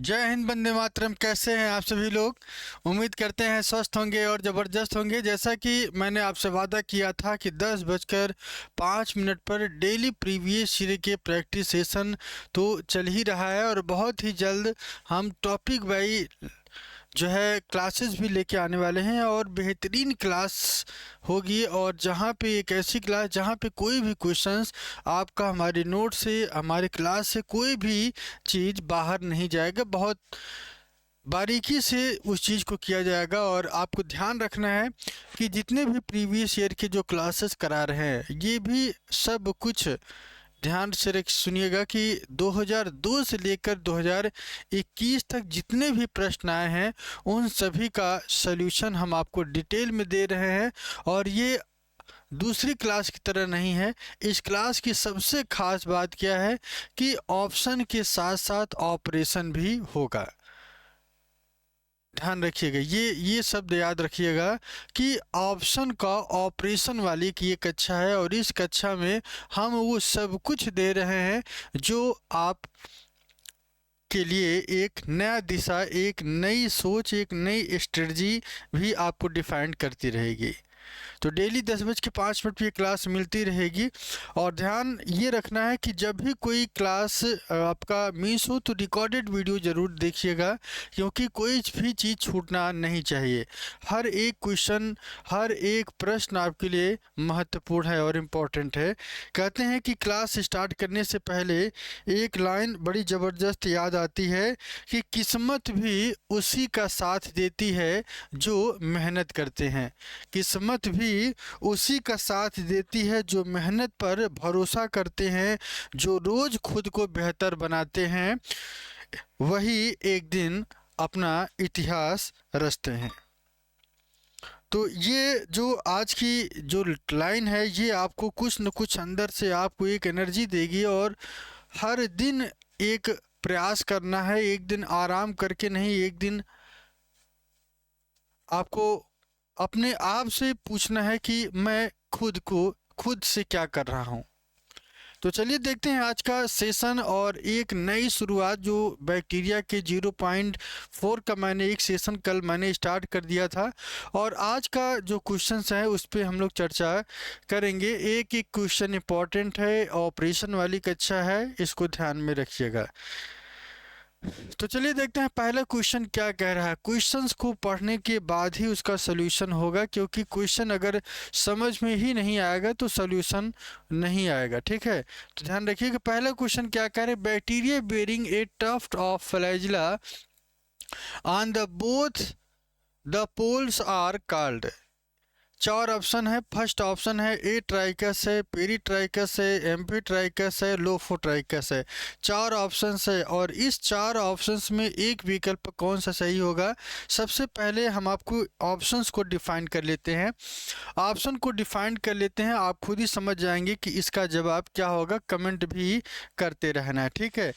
जय हिंद, वंदे मातरम। कैसे हैं आप सभी लोग? उम्मीद करते हैं स्वस्थ होंगे और ज़बरदस्त होंगे। जैसा कि मैंने आपसे वादा किया था कि 10:05 पर डेली प्रीवियस ईयर के प्रैक्टिस सेशन तो चल ही रहा है और बहुत ही जल्द हम टॉपिक वाई जो है क्लासेस भी लेके आने वाले हैं और बेहतरीन क्लास होगी। और जहाँ पे एक ऐसी क्लास जहाँ पे कोई भी क्वेश्चंस आपका हमारे नोट से, हमारे क्लास से कोई भी चीज़ बाहर नहीं जाएगा। बहुत बारीकी से उस चीज़ को किया जाएगा। और आपको ध्यान रखना है कि जितने भी प्रीवियस ईयर के जो क्लासेस करा रहे हैं ये भी सब कुछ ध्यान से सुनिएगा कि 2002 से लेकर 2021 तक जितने भी प्रश्न आए हैं उन सभी का सल्यूशन हम आपको डिटेल में दे रहे हैं। और ये दूसरी क्लास की तरह नहीं है। इस क्लास की सबसे खास बात क्या है कि ऑप्शन के साथ साथ ऑपरेशन भी होगा। ध्यान रखिएगा, ये शब्द याद रखिएगा कि ऑप्शन का ऑपरेशन वाली की ये कक्षा है और इस कक्षा में हम वो सब कुछ दे रहे हैं जो आप के लिए एक नया दिशा, एक नई सोच, एक नई स्ट्रेटजी भी आपको डिफाइन करती रहेगी। तो डेली 10:05 पे क्लास मिलती रहेगी। और ध्यान ये रखना है कि जब भी कोई क्लास आपका मिस हो तो रिकॉर्डेड वीडियो ज़रूर देखिएगा, क्योंकि कोई भी चीज़ छूटना नहीं चाहिए। हर एक क्वेश्चन, हर एक प्रश्न आपके लिए महत्वपूर्ण है और इम्पोर्टेंट है। कहते हैं कि क्लास स्टार्ट करने से पहले एक लाइन बड़ी ज़बरदस्त याद आती है कि किस्मत भी उसी का साथ देती है जो मेहनत करते हैं। किस्मत भी उसी का साथ देती है जो मेहनत पर भरोसा करते हैं, जो रोज खुद को बेहतर बनाते हैं, वही एक दिन अपना इतिहास रचते हैं। तो ये जो आज की जो लाइन है ये आपको कुछ न कुछ अंदर से आपको एक एनर्जी देगी। और हर दिन एक प्रयास करना है, एक दिन आराम करके नहीं, एक दिन आपको अपने आप से पूछना है कि मैं खुद से क्या कर रहा हूँ। तो चलिए देखते हैं आज का सेशन और एक नई शुरुआत जो बैक्टीरिया के 0.4 का मैंने एक सेशन कल मैंने स्टार्ट कर दिया था। और आज का जो क्वेश्चंस है उस पर हम लोग चर्चा करेंगे। एक एक क्वेश्चन इंपॉर्टेंट है, ऑपरेशन वाली कक्षा है, इसको ध्यान में रखिएगा। तो चलिए देखते हैं पहला क्वेश्चन क्या कह रहा है। क्वेश्चंस को पढ़ने के बाद ही उसका सॉल्यूशन होगा, क्योंकि क्वेश्चन अगर समझ में ही नहीं आएगा तो सॉल्यूशन नहीं आएगा। ठीक है, तो ध्यान रखिएगा पहला क्वेश्चन क्या कह रहे हैं। Bacteria bearing a tuft of flagella on the both the poles are called. चार ऑप्शन है। फर्स्ट ऑप्शन है ए ट्राइकस है, पेरीट्राइकस है, एम्फीट्राइकस है, लोफोट्राइकस है। चार ऑप्शन है और इस चार ऑप्शंस में एक विकल्प कौन सा सही होगा। सबसे पहले हम आपको ऑप्शंस को डिफाइन कर लेते हैं। ऑप्शन को डिफाइन कर लेते हैं, आप खुद ही समझ जाएंगे कि इसका जवाब क्या होगा। कमेंट भी करते रहना है, ठीक है।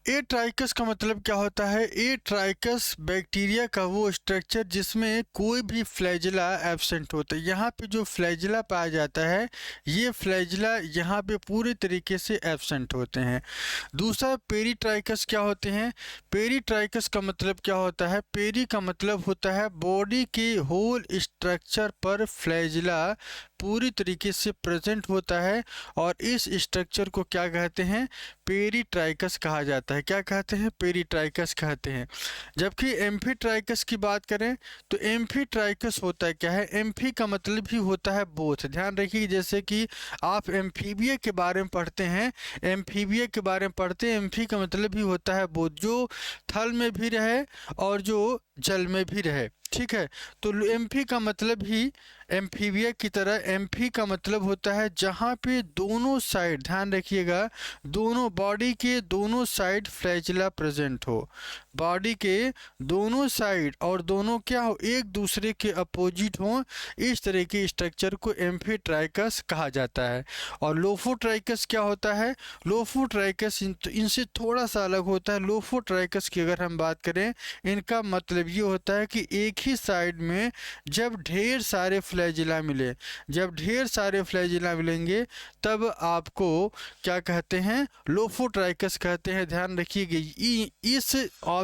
ए ट्राइकस का मतलब क्या होता है। ए ट्राइकस बैक्टीरिया का वो स्ट्रक्चर जिसमें कोई भी फ्लैजिला एब्सेंट होता है। यहाँ पे जो फ्लैजिला पाया जाता है ये फ्लैजिला यहाँ पे पूरे तरीके से एब्सेंट होते हैं। दूसरा पेरीट्राइकस क्या होते हैं। पेरीट्राइकस का मतलब क्या होता है। पेरी का मतलब होता है बॉडी के होल स्ट्रक्चर पर फ्लैजिला पूरी तरीके से प्रेजेंट होता है और इस स्ट्रक्चर को क्या कहते हैं, पेरीट्राइकस कहा जाता है। क्या कहते हैं, पेरीट्राइकस कहते हैं। जबकि एम्फीट्राइकस की बात करें तो एम्फीट्राइकस होता है क्या है, एम्फी का मतलब ही होता है बोथ। ध्यान रखिए जैसे कि आप एम्फीबिया के बारे में पढ़ते हैं, एम्फीबिया के बारे में पढ़ते हैं, एम्फी का मतलब ही होता है बोथ, जो थल में भी रहे और जो जल में भी रहे। ठीक है, तो एम्फी का मतलब ही एम्फीबिया की तरह एम्फी का मतलब होता है जहाँ पे दोनों साइड, ध्यान रखिएगा, दोनों बॉडी के दोनों साइड फ्लैजिला प्रेजेंट हो। बॉडी के दोनों साइड और दोनों क्या हो, एक दूसरे के अपोजिट हो। इस तरह के स्ट्रक्चर को एम्फीट्राइकस कहा जाता है। और लोफोट्राइकस क्या होता है। लोफोट्राइकस इनसे थोड़ा सा अलग होता है। लोफोट्राइकस की अगर हम बात करें, इनका मतलब ये होता है कि एक ही साइड में जब ढेर सारे फ्लैजिला मिले, जब ढेर सारे फ्लैजिला मिलेंगे तब आपको क्या कहते हैं, लोफोट्राइकस कहते हैं। ध्यान रखिएगा, इस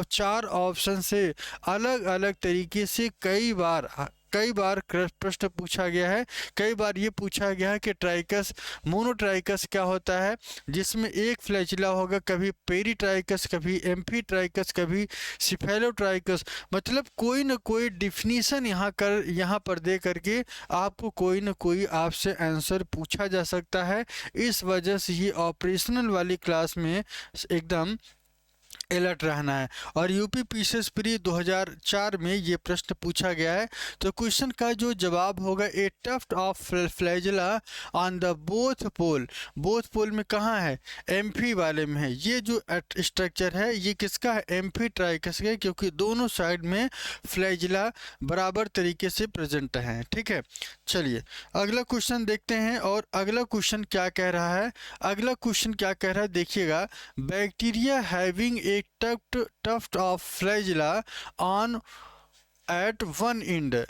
चार ऑप्शन से अलग अलग तरीके से कई बार प्रश्न पूछा गया है। कई बार ये पूछा गया है कि ट्राइकस मोनोट्राइकस क्या होता है, जिसमें एक फ्लैजिला होगा, कभी पेरीट्राइकस, कभी एम्फीट्राइकस, कभी सिफेलोट्राइकस। मतलब कोई ना कोई डिफिनीशन यहाँ पर दे करके आपको कोई ना कोई आपसे आंसर पूछा जा सकता है। इस वजह से ये ऑपरेशनल वाली क्लास में एकदम अलर्ट रहना है। और यूपी पीसीएस प्री 2004 में ये प्रश्न पूछा गया है। तो क्वेश्चन का जो जवाब होगा, a tuft of flagella on the both pole. Both pole में कहाँ है, एम्फी वाले में है। ये जो स्ट्रक्चर है ये किसका है, एम्फीट्राइकस का, क्योंकि दोनों साइड में फ्लैजिला बराबर तरीके से प्रेजेंट है। ठीक है, चलिए अगला क्वेश्चन देखते हैं। और अगला क्वेश्चन क्या कह रहा है, अगला क्वेश्चन क्या कह रहा है देखिएगा, bacteria having a tuft of flagella on at one end।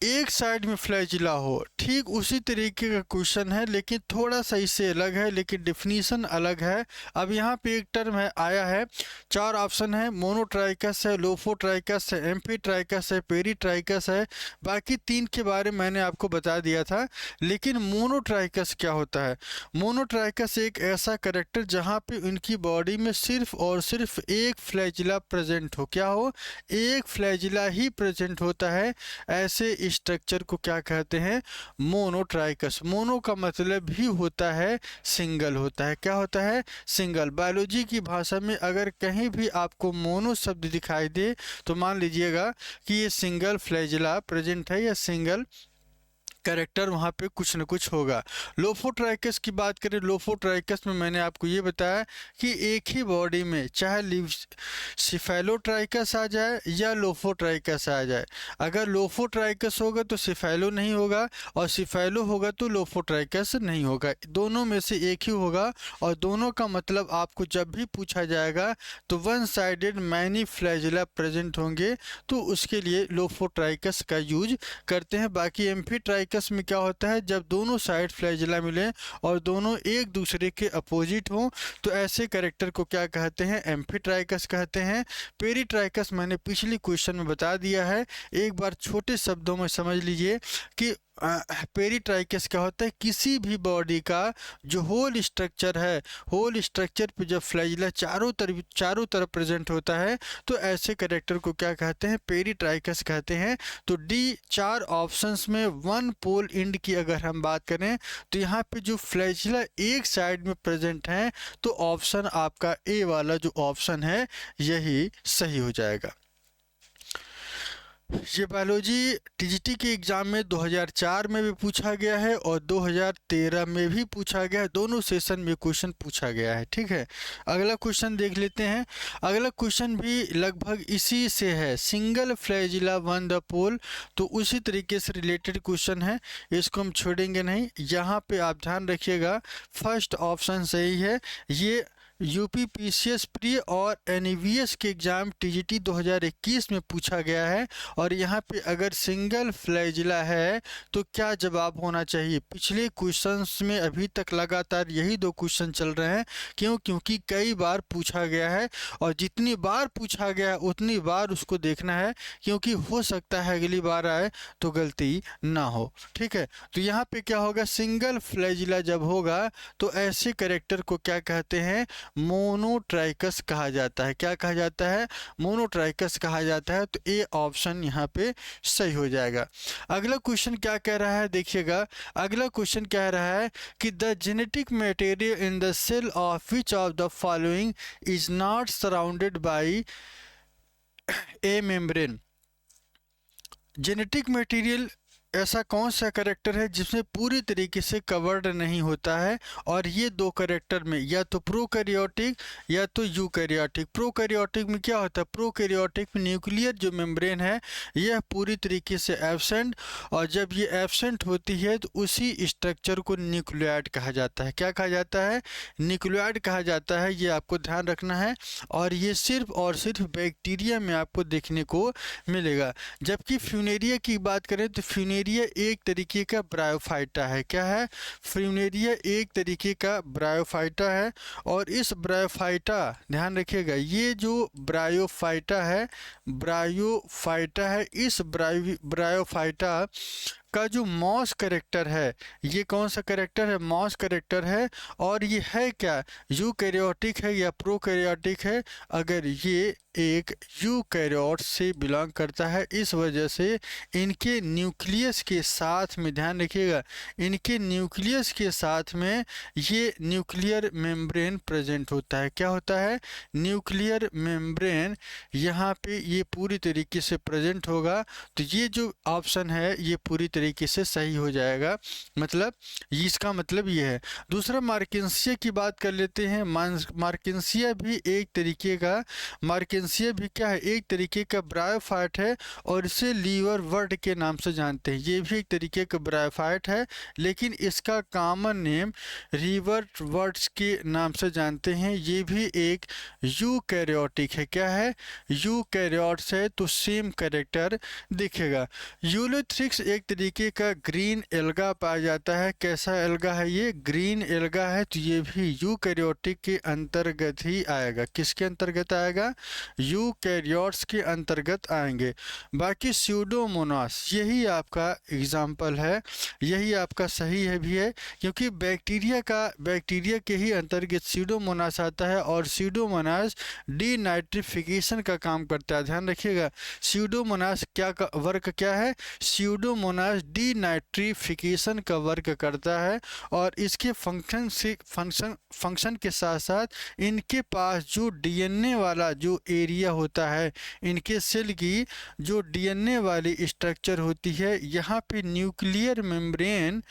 एक साइड में फ्लैजिला हो, ठीक उसी तरीके का क्वेश्चन है, लेकिन थोड़ा सा इससे अलग है, लेकिन डिफिनीशन अलग है। अब यहाँ पे एक टर्म है आया है, चार ऑप्शन है, मोनोट्राइकस है, लोफोट्राइकस है, एम्फीट्राइकस है, पेरीट्राइकस है। बाकी तीन के बारे में मैंने आपको बता दिया था। लेकिन मोनोट्राइकस क्या होता है, मोनोट्राइकस एक ऐसा कैरेक्टर जहाँ पे उनकी बॉडी में सिर्फ और सिर्फ एक फ्लैजिला प्रेजेंट हो, क्या हो, एक फ्लैजिला ही प्रेजेंट होता है। ऐसे स्ट्रक्चर को क्या कहते हैं, मोनोट्राइकस। मोनो का मतलब ही होता है सिंगल होता है, क्या होता है, सिंगल। बायोलॉजी की भाषा में अगर कहीं भी आपको मोनो शब्द दिखाई दे तो मान लीजिएगा कि ये सिंगल फ्लैजिला प्रेजेंट है या सिंगल कैरेक्टर वहाँ पे कुछ न कुछ होगा। लोफोट्राइकस की बात करें, लोफोट्राइकस में मैंने आपको ये बताया कि एक ही बॉडी में चाहे सिफेलोट्राइकस आ जाए या लोफोट्राइकस आ जाए। अगर लोफोट्राइकस होगा तो सिफेलो नहीं होगा, और सिफेलो होगा तो लोफोट्राइकस नहीं होगा। दोनों में से एक ही होगा। और दोनों का मतलब आपको जब भी पूछा जाएगा तो one sided many flagella present होंगे, तो उसके लिए लोफोट्राइकस का यूज करते हैं। बाकी एम्फीट्राइकस में क्या होता है, जब दोनों साइड फ्लैजिला मिले और दोनों एक दूसरे के अपोजिट हों तो ऐसे कैरेक्टर को क्या कहते हैं, एम्फीट्राइकस कहते हैं। पेरीट्राइकस मैंने पिछली क्वेश्चन में बता दिया है, एक बार छोटे शब्दों में समझ लीजिए कि पेरीट्राइकस क्या होता है, किसी भी बॉडी का जो होल स्ट्रक्चर है, होल स्ट्रक्चर पे जब फ्लैजिला चारों तरफ प्रेजेंट होता है तो ऐसे कैरेक्टर को क्या कहते हैं, पेरीट्राइकस कहते हैं। तो डी चार ऑप्शंस में वन पोल एंड की अगर हम बात करें तो यहाँ पे जो फ्लैजिला एक साइड में प्रेजेंट है, तो ऑप्शन आपका ए वाला जो ऑप्शन है यही सही हो जाएगा। ये बायोलॉजी टीजीटी के एग्ज़ाम में 2004 में भी पूछा गया है और 2013 में भी पूछा गया है, दोनों सेशन में क्वेश्चन पूछा गया है। ठीक है, अगला क्वेश्चन देख लेते हैं। अगला क्वेश्चन भी लगभग इसी से है, सिंगल फ्लैजिला वन द पोल, तो उसी तरीके से रिलेटेड क्वेश्चन है, इसको हम छोड़ेंगे नहीं। यहाँ पे आप ध्यान रखिएगा, फर्स्ट ऑप्शन सही है। ये यूपी पीसीएस प्री और एनईवीएस के एग्ज़ाम टीजीटी 2021 में पूछा गया है। और यहाँ पे अगर सिंगल फ्लैजिला है तो क्या जवाब होना चाहिए। पिछले क्वेश्चंस में अभी तक लगातार यही दो क्वेश्चन चल रहे हैं, क्योंकि कई बार पूछा गया है, और जितनी बार पूछा गया है उतनी बार उसको देखना है, क्योंकि हो सकता है अगली बार आए तो गलती ना हो। ठीक है, तो यहाँ पे क्या होगा, सिंगल फ्लैजिला जब होगा तो ऐसे कैरेक्टर को क्या कहते हैं, मोनोट्राइकस कहा जाता है। क्या कहा जाता है, मोनोट्राइकस कहा जाता है। तो ए ऑप्शन यहाँ पे सही हो जाएगा। अगला क्वेश्चन क्या कह रहा है देखिएगा, अगला क्वेश्चन कह रहा है कि the genetic material in the cell of which of the following is not surrounded by a membrane. Genetic material ऐसा कौन सा कैरेक्टर है जिसमें पूरी तरीके से कवर्ड नहीं होता है, और ये दो कैरेक्टर में या तो प्रोकैरियोटिक या तो यूकैरियोटिक। प्रोकैरियोटिक में क्या होता है, प्रोकैरियोटिक में न्यूक्लियर जो मेम्ब्रेन है यह पूरी तरीके से एब्सेंट, और जब ये एब्सेंट होती है तो उसी स्ट्रक्चर को न्यूक्लियोइड कहा जाता है। क्या कहा जाता है, न्यूक्लियोइड कहा जाता है, ये आपको ध्यान रखना है। और ये सिर्फ और सिर्फ बैक्टीरिया में आपको देखने को मिलेगा। जबकि फ्यूनेरिया की बात करें तो फ्यूनेरिया एक तरीके का ब्रायोफाइटा है। क्या है, फ्यूनेरिया एक तरीके का ब्रायोफाइटा है। और इस ब्रायोफाइटा, ध्यान रखिएगा, ये जो ब्रायोफाइटा है, इस ब्रायोफाइटा का जो मॉस करेक्टर है, ये कौन सा करेक्टर है, मॉस करेक्टर है। और ये है क्या, यूकैरियोटिक है या प्रोकैरियोटिक है, अगर ये एक यूकैरियोट से बिलोंग करता है, इस वजह से इनके न्यूक्लियस के साथ में, ध्यान रखिएगा, इनके न्यूक्लियस के साथ में ये न्यूक्लियर मेम्ब्रेन प्रेजेंट होता है। क्या होता है, न्यूक्लियर मेम्ब्रेन यहाँ पे ये पूरी तरीके से प्रेजेंट होगा। तो ये जो ऑप्शन है ये पूरी तरीके से सही हो जाएगा, मतलब इसका मतलब ये है। दूसरा मार्केंसिया की बात कर लेते हैं। मार्केंसिया भी एक तरीके का, मार्केंसिया भी क्या है, एक तरीके का ब्रायोफाइट है, और इसे लीवर वर्ड के नाम से जानते हैं। ये भी एक तरीके का ब्रायोफाइट है, लेकिन इसका कॉमन नेम लीवर वर्ड्स के नाम से जानते हैं। ये भी एक यूकैरियोटिक है। क्या है, यूकैरियोट्स है, तो सेम कैरेक्टर दिखेगा। यूलोथ्रिक्स एक तरीके का ग्रीन एल्गा पाया जाता है। कैसा एल्गा है, ये ग्रीन एल्गा है, तो ये भी यूकैरियोटिक के अंतर्गत ही आएगा। किसके अंतर्गत आएगा, यूकैरियोट्स के अंतर्गत आएंगे। बाकी स्यूडोमोनास यही आपका एग्जाम्पल है, यही आपका सही है भी है, क्योंकि बैक्टीरिया के ही अंतर्गत स्यूडोमोनास आता है, और स्यूडोमोनास डीनाइट्रिफिकेशन का काम करता है। ध्यान रखिएगा, स्यूडोमोनास क्या का वर्क क्या है, स्यूडोमोनास डीनाइट्रिफिकेशन का वर्क करता है। और इसके फंक्शन के साथ साथ इनके पास जो डीएनए वाला जो एरिया होता है, इनके सेल की जो डीएनए वाली स्ट्रक्चर होती है, यहाँ पे न्यूक्लियर मेम्ब्रेन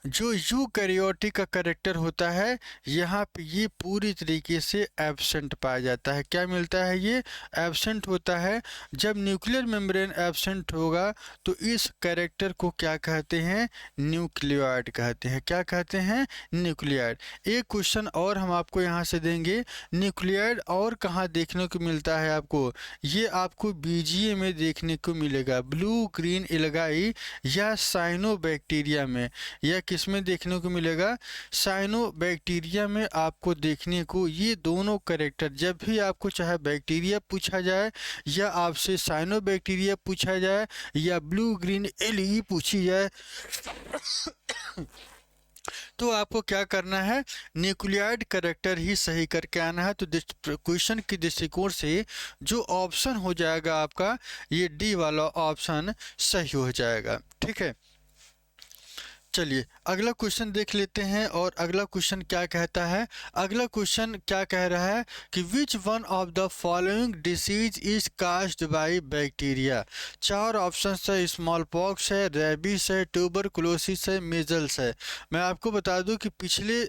जो यूकैरियोटिक का कैरेक्टर होता है, यहाँ पे ये पूरी तरीके से एब्सेंट पाया जाता है। क्या मिलता है, ये एब्सेंट होता है। जब न्यूक्लियर मेम्ब्रेन एब्सेंट होगा तो इस कैरेक्टर को क्या कहते हैं, न्यूक्लियोइड कहते हैं। क्या कहते हैं, न्यूक्लियोइड। एक क्वेश्चन और हम आपको यहाँ से देंगे, न्यूक्लियोइड और कहाँ देखने को मिलता है आपको, ये आपको बीजीए में देखने को मिलेगा, ब्लू ग्रीन एल्गाई या साइनोबैक्टीरिया में। या किसमें देखने को मिलेगा, साइनोबैक्टीरिया में आपको देखने को ये दोनों कैरेक्टर, जब भी आपको चाहे बैक्टीरिया पूछा जाए या आपसे साइनोबैक्टीरिया पूछा जाए या ब्लू ग्रीन एलई पूछी जाए तो आपको क्या करना है, न्यूक्लियोइड कैरेक्टर ही सही करके आना है। तो क्वेश्चन की दृष्टिकोण से जो ऑप्शन हो जाएगा आपका, ये डी वाला ऑप्शन सही हो जाएगा। ठीक है, चलिए अगला क्वेश्चन देख लेते हैं। और अगला क्वेश्चन क्या कहता है, अगला क्वेश्चन क्या कह रहा है कि विच one of the following disease is caused by bacteria. चार ऑप्शन है, स्मॉल पॉक्स है, रेबीज है, ट्यूबरकुलोसिस है, मेजल्स है। मैं आपको बता दूं कि पिछले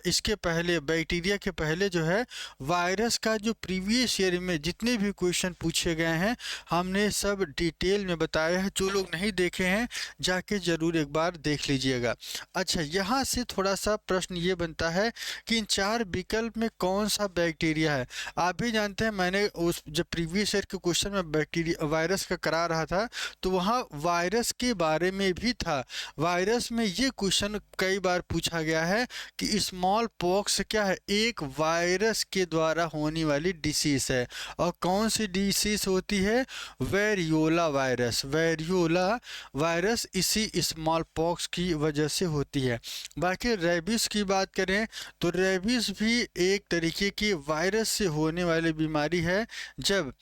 इसके पहले, बैक्टीरिया के पहले जो है वायरस का जो प्रीवियस ईयर में जितने भी क्वेश्चन पूछे गए हैं हमने सब डिटेल में बताया है। जो लोग नहीं देखे हैं जाके जरूर एक बार देख लीजिएगा। अच्छा, यहाँ से थोड़ा सा प्रश्न ये बनता है कि इन चार विकल्प में कौन सा बैक्टीरिया है। आप भी जानते हैं, मैंने उस जब प्रीवियस ईयर के क्वेश्चन में बैक्टीरिया वायरस का करा रहा था तो वहाँ वायरस के बारे में भी था। वायरस में ये क्वेश्चन कई बार पूछा गया है कि स्मॉल पॉक्स क्या है, एक वायरस के द्वारा होने वाली डिसीज है। और कौन सी डिसीज होती है, वेरियोला वायरस इसी स्मॉल पॉक्स की वजह से होती है। बाकी रेबीज की बात करें तो रेबीज भी एक तरीके की वायरस से होने वाली बीमारी है। जब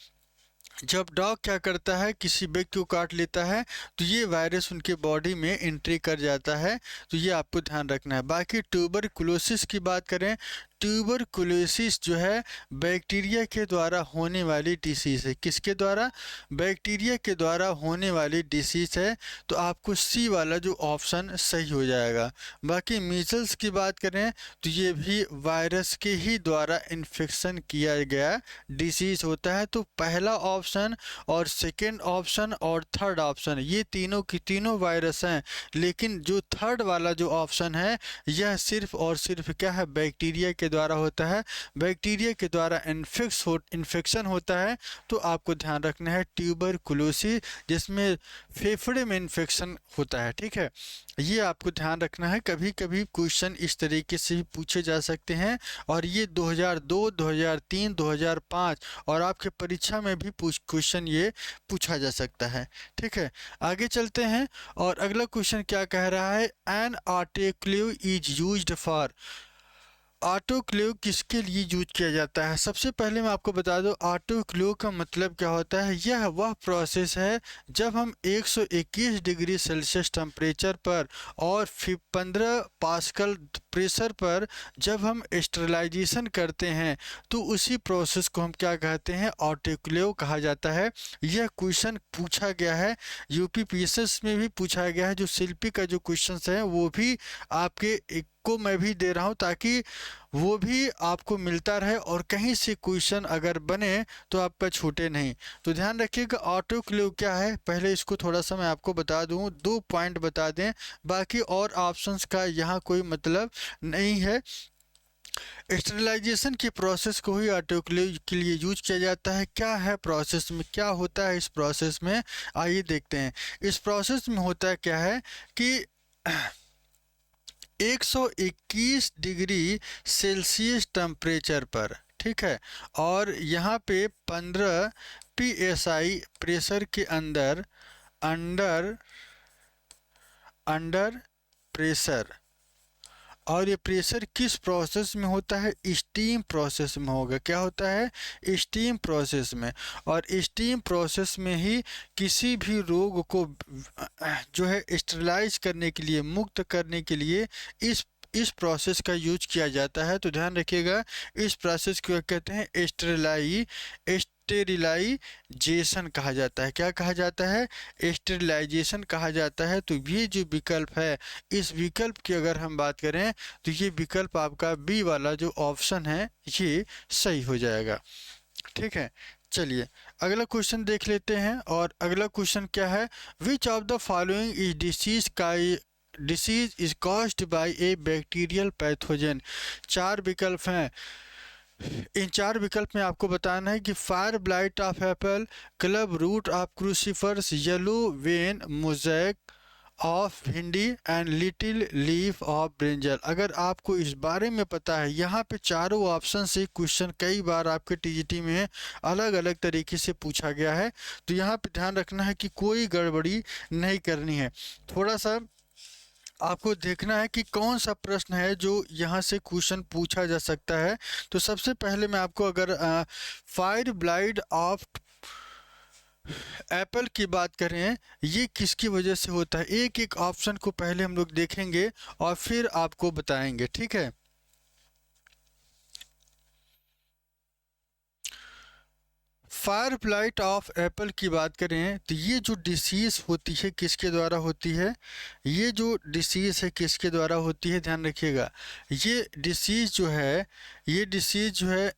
डॉग क्या करता है, किसी व्यक्ति को काट लेता है तो ये वायरस उनके बॉडी में एंट्री कर जाता है, तो ये आपको ध्यान रखना है। बाकी ट्यूबरकुलोसिस की बात करें, ट्यूबरकुलोसिस जो है बैक्टीरिया के द्वारा होने वाली डिसीज़ है। किसके द्वारा? बैक्टीरिया के द्वारा होने वाली डिसीज़ है। तो आपको सी वाला जो ऑप्शन सही हो जाएगा। बाकी मीजल्स की बात करें तो ये भी वायरस के ही द्वारा इन्फेक्शन किया गया डिसीज़ होता है। तो पहला ऑप्शन और सेकेंड ऑप्शन और थर्ड ऑप्शन ये तीनों की तीनों वायरस हैं, लेकिन जो थर्ड वाला जो ऑप्शन है यह सिर्फ और सिर्फ क्या है? बैक्टीरिया के द्वारा होता है। बैक्टीरिया के द्वारा इन्फेक्शन होता है। तो आपको ध्यान रखना है ट्यूबरकुलोसिस, जिसमें फेफड़े में इन्फेक्शन होता है। ठीक है, ये आपको ध्यान रखना है। कभी कभी क्वेश्चन इस तरीके से भी पूछे जा सकते हैं, और ये 2002, 2003, 2005 और आपके परीक्षा में भी क्वेश्चन ये पूछा जा सकता है। ठीक है, आगे चलते हैं और अगला क्वेश्चन क्या कह रहा है? An autoclave is used for. Autoclave किसके लिए यूज किया जाता है? सबसे पहले मैं आपको बता दूं ऑटोक्लेव का मतलब क्या होता है। यह वह प्रोसेस है जब हम 121 डिग्री सेल्सियस टेम्परेचर पर और फिर 15 पास्कल प्रेशर पर जब हम स्टेरिलाइजेशन करते हैं तो उसी प्रोसेस को हम क्या कहते हैं? ऑटोक्लेव कहा जाता है। यह क्वेश्चन पूछा गया है, यूपीपीएससी में भी पूछा गया है। जो शिल्पी का जो क्वेश्चन है वो भी आपके को मैं भी दे रहा हूं ताकि वो भी आपको मिलता रहे, और कहीं से क्वेश्चन अगर बने तो आपका छूटे नहीं। तो ध्यान रखिएगा ऑटोक्लेव क्या है। पहले इसको थोड़ा सा मैं आपको बता दूं, 2 पॉइंट बता दें, बाकी और ऑप्शंस का यहाँ कोई मतलब नहीं है। स्टेरिलाइजेशन की प्रोसेस को ही ऑटोक्लेव के लिए यूज किया जाता है। क्या है प्रोसेस में, क्या होता है इस प्रोसेस में, आइए देखते हैं। इस प्रोसेस में होता है क्या है कि 121 डिग्री सेल्सियस टेम्परेचर पर, ठीक है, और यहाँ पे 15 psi प्रेशर के अंदर अंडर प्रेशर, और ये प्रेशर किस प्रोसेस में होता है? स्टीम प्रोसेस में होगा। क्या होता है? स्टीम प्रोसेस में। और स्टीम प्रोसेस में ही किसी भी रोग को जो है स्टेरिलाइज करने के लिए, मुक्त करने के लिए इस प्रोसेस का यूज किया जाता है। तो ध्यान रखिएगा इस प्रोसेस को कहते हैं स्टेरिलाइजेशन कहा जाता है। क्या कहा जाता है? स्टेरिलाइजेशन कहा जाता है। तो ये जो विकल्प है, इस विकल्प की अगर हम बात करें तो ये विकल्प आपका बी वाला जो ऑप्शन है ये सही हो जाएगा। ठीक है, चलिए अगला क्वेश्चन देख लेते हैं। और अगला क्वेश्चन क्या है? विच of the following is disease is caused by A bacterial pathogen. 4 विकल्प हैं। इन 4 विकल्प में आपको बताना है कि fire blight of apple, club root of crucifers, yellow vein mosaic of bhindi and little leaf of brinjal. अगर आपको इस बारे में पता है, यहाँ पे चारों ऑप्शन से क्वेश्चन कई बार आपके टीजीटी में अलग अलग तरीके से पूछा गया है। तो यहाँ पे ध्यान रखना है कि कोई गड़बड़ी नहीं करनी है। थोड़ा सा आपको देखना है कि कौन सा प्रश्न है जो यहाँ से क्वेश्चन पूछा जा सकता है। तो सबसे पहले मैं आपको अगर फायर ब्लाइट ऑफ एप्पल की बात करें, ये किसकी वजह से होता है? एक एक ऑप्शन को पहले हम लोग देखेंगे और फिर आपको बताएंगे। ठीक है, फायर ब्लाइट ऑफ एप्पल की बात करें तो ये जो डिसीज़ होती है किसके द्वारा होती है? ये जो डिसीज़ है किसके द्वारा होती है? ध्यान रखिएगा ये डिसीज़ जो है, ये डिसीज़ जो है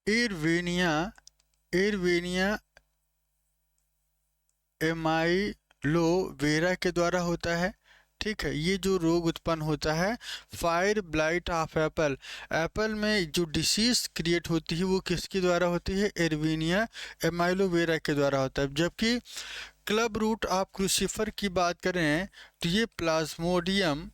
एरवेनिया एमाइलोवेरा के द्वारा होता है। ठीक है, ये जो रोग उत्पन्न होता है fire blight of Apple, Apple में जो डिसीज क्रिएट होती है वो किसके द्वारा होती है? एरवेनिया एमाइलोवेरा के द्वारा होता है। जबकि क्लब रूट ऑफ क्रूसीफर की बात करें तो ये प्लाज्मोडियम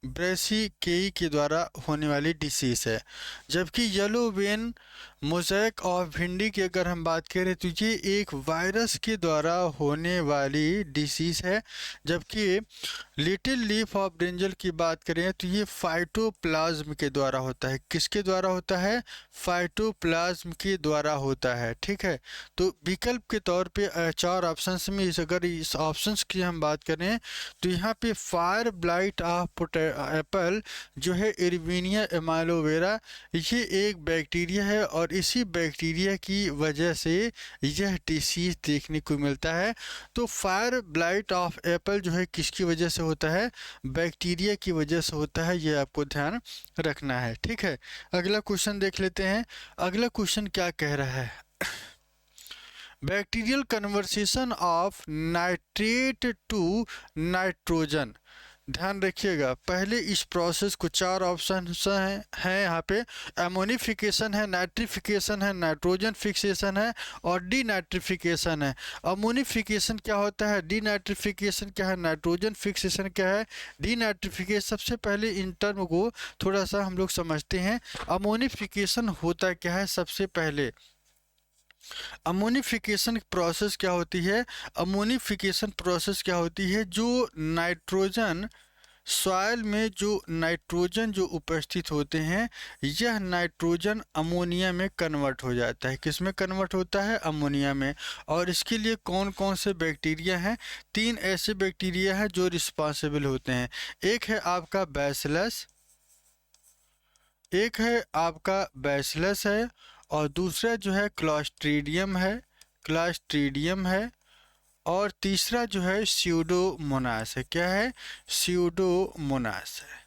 ब्रेसिकेई के द्वारा होने वाली डिसीज है। जबकि येलो वेन मोज़ेक ऑफ भिंडी की अगर हम बात करें तो ये एक वायरस के द्वारा होने वाली डिसीज़ है, जबकि लिटिल लीफ ऑफ ब्रिंजल की बात करें तो ये फाइटोप्लाज्म के द्वारा होता है। किसके द्वारा होता है? फाइटोप्लाज्म के द्वारा होता है। ठीक है, तो विकल्प के तौर पे चार ऑप्शंस में अगर इस ऑप्शंस की हम बात करें तो यहाँ पे फायर ब्लाइट ऑफ एप्पल जो है इरविनिया एमाइलोवेरा, ये एक बैक्टीरिया है और इसी बैक्टीरिया की वजह से यह डिसीज देखने को मिलता है। तो फायर ब्लाइट ऑफ एप्पल जो है किसकी वजह से होता है? बैक्टीरिया की वजह से होता है, ये आपको ध्यान रखना है। ठीक है, अगला क्वेश्चन देख लेते हैं। अगला क्वेश्चन क्या कह रहा है? Bacterial conversation of nitrate to nitrogen. ध्यान रखिएगा, पहले इस प्रोसेस को चार ऑप्शन हैं यहाँ पे। अमोनिफिकेशन है, नाइट्रिफिकेशन है, नाइट्रोजन फिक्सेशन है और डीनाइट्रिफिकेशन है। अमोनिफिकेशन क्या होता है? डीनाइट्रिफिकेशन क्या है? नाइट्रोजन फिक्सेशन क्या है? डीनाइट्रिफिकेशन। सबसे पहले इन टर्म को थोड़ा सा हम लोग समझते हैं। अमोनिफिकेशन होता क्या है? सबसे पहले अमोनिफिकेशन प्रोसेस क्या होती है? अमोनिफिकेशन प्रोसेस क्या होती है? जो नाइट्रोजन सॉइल में जो नाइट्रोजन जो उपस्थित होते हैं, यह नाइट्रोजन अमोनिया में कन्वर्ट हो जाता है। किस में कन्वर्ट होता है? अमोनिया में। और इसके लिए कौन कौन से बैक्टीरिया हैं? तीन ऐसे बैक्टीरिया हैं जो रिस्पॉन्सिबल होते हैं। एक है आपका बैसिलस, एक है आपका बैसिलस है और दूसरा जो है क्लॉस्ट्रीडियम है, क्लॉस्ट्रीडियम है और तीसरा जो है स्यूडोमोनास है। क्या है? स्यूडोमोनास है।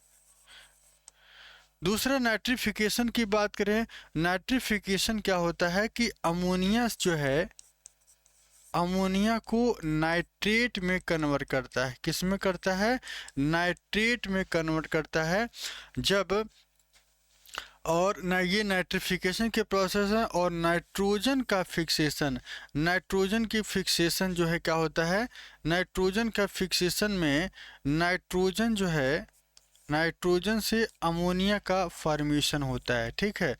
दूसरा नाइट्रिफिकेशन की बात करें, नाइट्रिफिकेशन क्या होता है कि अमोनिया जो है अमोनिया को नाइट्रेट में कन्वर्ट करता है। किस में करता है? नाइट्रेट में कन्वर्ट करता है। जब और ये नाइट्रिफिकेशन के प्रोसेस है। और नाइट्रोजन का फिक्सेशन, नाइट्रोजन की फिक्सेशन जो है क्या होता है? नाइट्रोजन का फिक्सेशन में नाइट्रोजन जो है, नाइट्रोजन से अमोनिया का फॉर्मेशन होता है। ठीक है,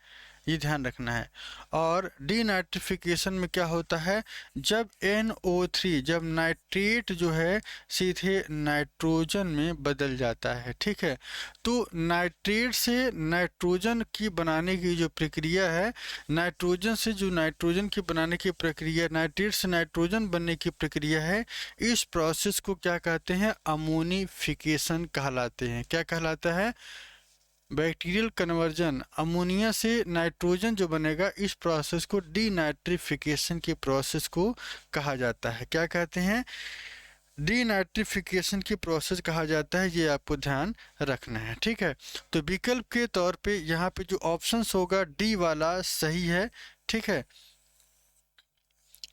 ये ध्यान रखना है। और डीनाइट्रिफिकेशन में क्या होता है? जब NO3, जब नाइट्रेट जो है सीधे नाइट्रोजन में बदल जाता है। ठीक है, तो नाइट्रेट से नाइट्रोजन की बनाने की जो प्रक्रिया है, नाइट्रोजन से जो नाइट्रोजन की बनाने की प्रक्रिया, नाइट्रेट से नाइट्रोजन बनने की प्रक्रिया है, इस प्रोसेस को क्या कहते हैं? अमोनिफिकेशन कहलाते हैं। क्या कहलाता है? बैक्टीरियल कन्वर्जन, अमोनिया से नाइट्रोजन जो बनेगा, इस प्रोसेस को डीनाइट्रिफिकेशन के प्रोसेस को कहा जाता है। क्या कहते हैं? डीनाइट्रिफिकेशन की प्रोसेस कहा जाता है। ये आपको ध्यान रखना है। ठीक है, तो विकल्प के तौर पे यहाँ पे जो ऑप्शंस होगा डी वाला सही है। ठीक है,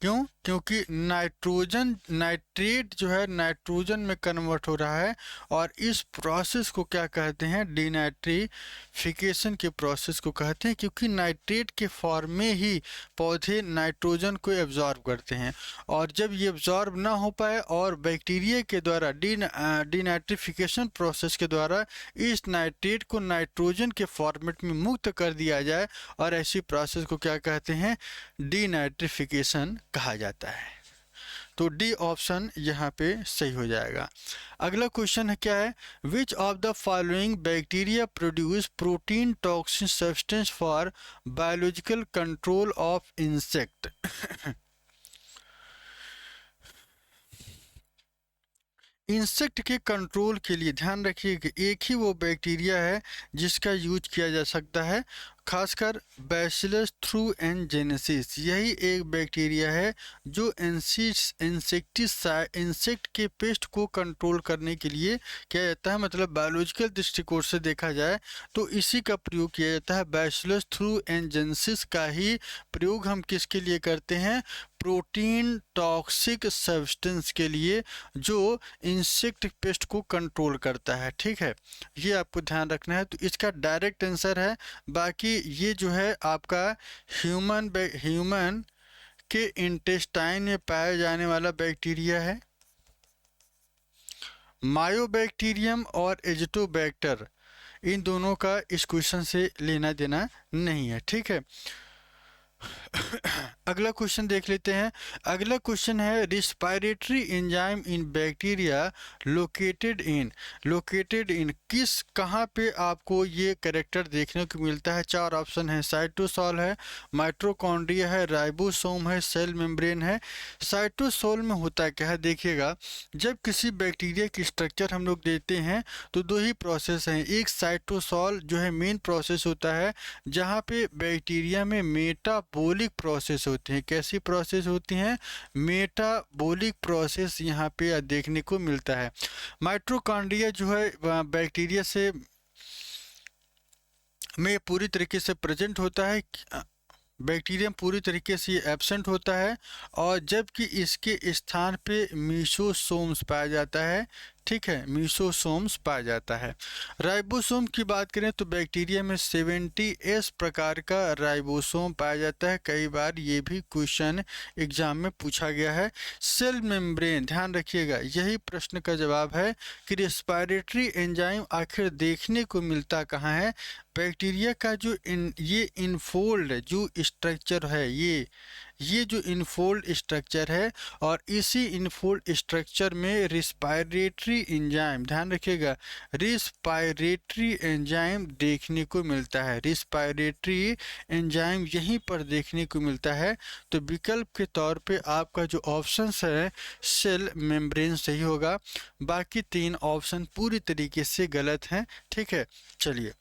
क्यों? क्योंकि नाइट्रोजन, नाइट्रेट जो है नाइट्रोजन में कन्वर्ट हो रहा है और इस प्रोसेस को क्या कहते हैं? डीनाइट्रिफिकेशन के प्रोसेस को कहते हैं, क्योंकि नाइट्रेट के फॉर्म में ही पौधे नाइट्रोजन को एब्जॉर्ब करते हैं। और जब ये एब्जॉर्ब ना हो पाए और बैक्टीरिया के द्वारा डीनाइट्रिफिकेशन प्रोसेस के द्वारा इस नाइट्रेट को नाइट्रोजन के फॉर्मेट में मुक्त कर दिया जाए, और ऐसी प्रोसेस को क्या कहते हैं? डीनाइट्रिफिकेशन कहा जाता है। तो डी ऑप्शन यहाँ पे सही हो जाएगा। अगला क्वेश्चन है क्या है? विच of the following bacteria produce protein toxin substance for biological control of insect? Insect के कंट्रोल के लिए ध्यान रखिए कि एक ही वो बैक्टीरिया है जिसका यूज किया जा सकता है, खासकर बैसिलस थ्रूएनजेनेसिस। यही एक बैक्टीरिया है जो इंसेक्ट के पेस्ट को कंट्रोल करने के लिए किया जाता है। मतलब बायोलॉजिकल दृष्टिकोण से देखा जाए तो इसी का प्रयोग किया जाता है। बैसिलस थ्रूएनजेनेसिस का ही प्रयोग हम किसके लिए करते हैं? प्रोटीन टॉक्सिक सब्सटेंस के लिए, जो इंसेक्ट पेस्ट को कंट्रोल करता है। ठीक है, ये आपको ध्यान रखना है। तो इसका डायरेक्ट आंसर है। बाकी ये जो है आपका ह्यूमन के इंटेस्टाइन में पाया जाने वाला बैक्टीरिया है। मायोबैक्टीरियम और एजिटोबैक्टर, इन दोनों का इस क्वेश्चन से लेना देना नहीं है। ठीक है, अगला क्वेश्चन देख लेते हैं। अगला क्वेश्चन है respiratory enzyme in bacteria located in किस कहाँ पे आपको ये कैरेक्टर देखने को मिलता है। चार ऑप्शन है, साइटोसोल है, माइटोकॉन्ड्रिया है, राइबोसोम है, सेल मेम्ब्रेन है। साइटोसोल में होता क्या है देखिएगा, जब किसी बैक्टीरिया की स्ट्रक्चर हम लोग देते हैं तो दो ही प्रोसेस हैं। एक साइटोसोल जो है मेन प्रोसेस होता है जहाँ पे बैक्टीरिया में मेटाबॉलिक प्रोसेस होते हैं। कैसी प्रोसेस होती हैं? मेटाबॉलिक प्रोसेस यहाँ पे देखने को मिलता है। माइटोकॉन्ड्रिया जो है बैक्टीरिया से में पूरी तरीके से प्रेजेंट होता है, बैक्टीरियम पूरी तरीके से ये एब्सेंट होता है, और जबकि इसके स्थान पे मीसोसोम्स पाया जाता है। ठीक है, मीसोसोम्स पाया जाता है। राइबोसोम की बात करें तो बैक्टीरिया में 70S प्रकार का राइबोसोम पाया जाता है। कई बार ये भी क्वेश्चन एग्जाम में पूछा गया है। सेल मेम्ब्रेन, ध्यान रखिएगा, यही प्रश्न का जवाब है कि रेस्पिरेटरी एंजाइम आखिर देखने को मिलता कहाँ है। बैक्टीरिया का जो ये इनफोल्ड जो स्ट्रक्चर है, ये जो इनफोल्ड स्ट्रक्चर है, और इसी इनफोल्ड स्ट्रक्चर में रिस्पायरेटरी एंजाइम, ध्यान रखिएगा, रिस्पायरेटरी एंजाइम देखने को मिलता है। रिस्पायरेटरी एंजाइम यहीं पर देखने को मिलता है। तो विकल्प के तौर पे आपका जो ऑप्शन है सेल मेम्ब्रेन सही होगा। बाकी तीन ऑप्शन पूरी तरीके से गलत हैं। ठीक है, चलिए,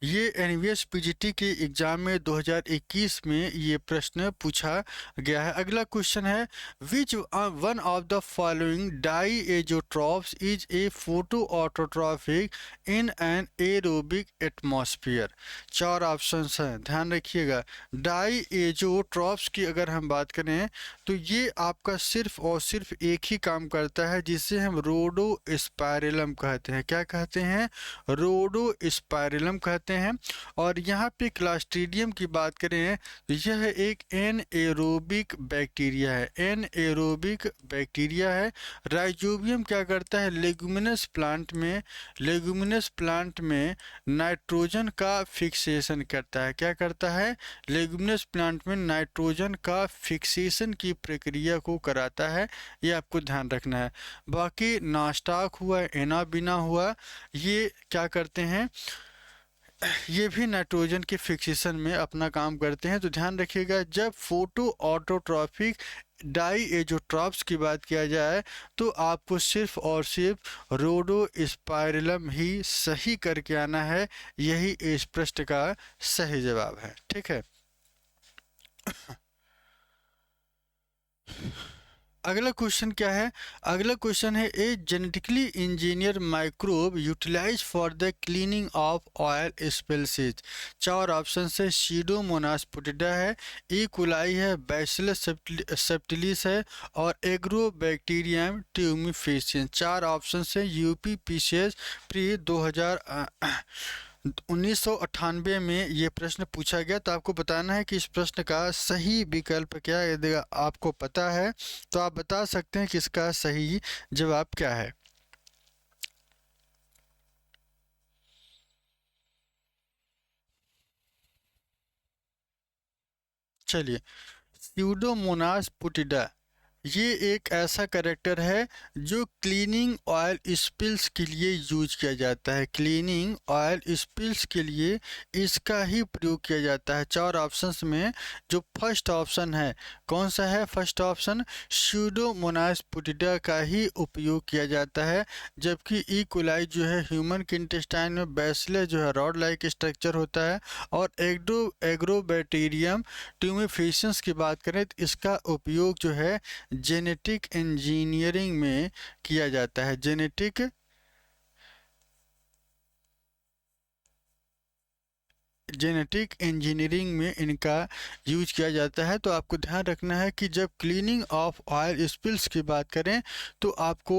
ये एनवीएस पीजीटी के एग्जाम में 2021 में ये प्रश्न पूछा गया है। अगला क्वेश्चन है, which one of the following diazotrophs is a photo autotrophic in anaerobic atmosphere. चार ऑप्शंस हैं, ध्यान रखिएगा। डाईएजोट्रॉप्स की अगर हम बात करें तो ये आपका सिर्फ और सिर्फ एक ही काम करता है, जिसे हम रोडोस्पाइरलम कहते हैं। क्या कहते हैं? रोडोस्पाइरलम कहते हैं। और यहाँ पे क्लास्ट्रीडियम की बात करें तो यह एक एनएरोबिक बैक्टीरिया है, एनएरोबिक बैक्टीरिया है। राइजोबियम क्या करता है? लेगुमिनस प्लांट में नाइट्रोजन का फिक्सेशन करता है। क्या करता है? लेगुमिनस प्लांट में नाइट्रोजन का फिक्सेशन की प्रक्रिया को कराता है। ये आपको ध्यान रखना है। बाकी नास्टाक हुआ, एनाबिना हुआ, ये क्या करते हैं? ये भी नाइट्रोजन के फिक्सेशन में अपना काम करते हैं। तो ध्यान रखिएगा, जब फोटो ऑटोट्रॉफिक डाईएजोट्रॉप्स की बात किया जाए तो आपको सिर्फ और सिर्फ रोडोस्पाइरलम ही सही करके आना है। यही इस प्रश्न का सही जवाब है। ठीक है, अगला क्वेश्चन क्या है? अगला क्वेश्चन है, a genetically engineer microbe utilize for the cleaning of oil spillages. चार ऑप्शन है, सीडोमोनास पुटिडा है, ई कोलाई है, बैसिलस सेप्टिलिस है, और एग्रोबैक्टीरियम ट्यूमिफेसियन। चार ऑप्शन है। यूपीपीसीएस प्री 1998 में ये प्रश्न पूछा गया। तो आपको बताना है कि इस प्रश्न का सही विकल्प क्या है। यदि आपको पता है तो आप बता सकते हैं कि इसका सही जवाब क्या है। चलिए, स्यूडोमोनास पुटिडा ये एक ऐसा कैरेक्टर है जो क्लीनिंग ऑयल स्पिल्स के लिए यूज किया जाता है। क्लीनिंग ऑयल स्पिल्स के लिए इसका ही प्रयोग किया जाता है। चार ऑप्शंस में जो फर्स्ट ऑप्शन है, कौन सा है? फर्स्ट ऑप्शन, स्यूडोमोनास पुटिडा का ही उपयोग किया जाता है। जबकि ई कोलाई जो है ह्यूमन के इंटेस्टाइन में, बैसिलस जो है रॉड लाइक स्ट्रक्चर होता है, और एग्रोबैक्टीरियम ट्यूमिफेसियंस की बात करें तो इसका उपयोग जो है जेनेटिक इंजीनियरिंग में किया जाता है। जेनेटिक इंजीनियरिंग में इनका यूज किया जाता है। तो आपको ध्यान रखना है कि जब क्लीनिंग ऑफ ऑयल स्पिल्स की बात करें तो आपको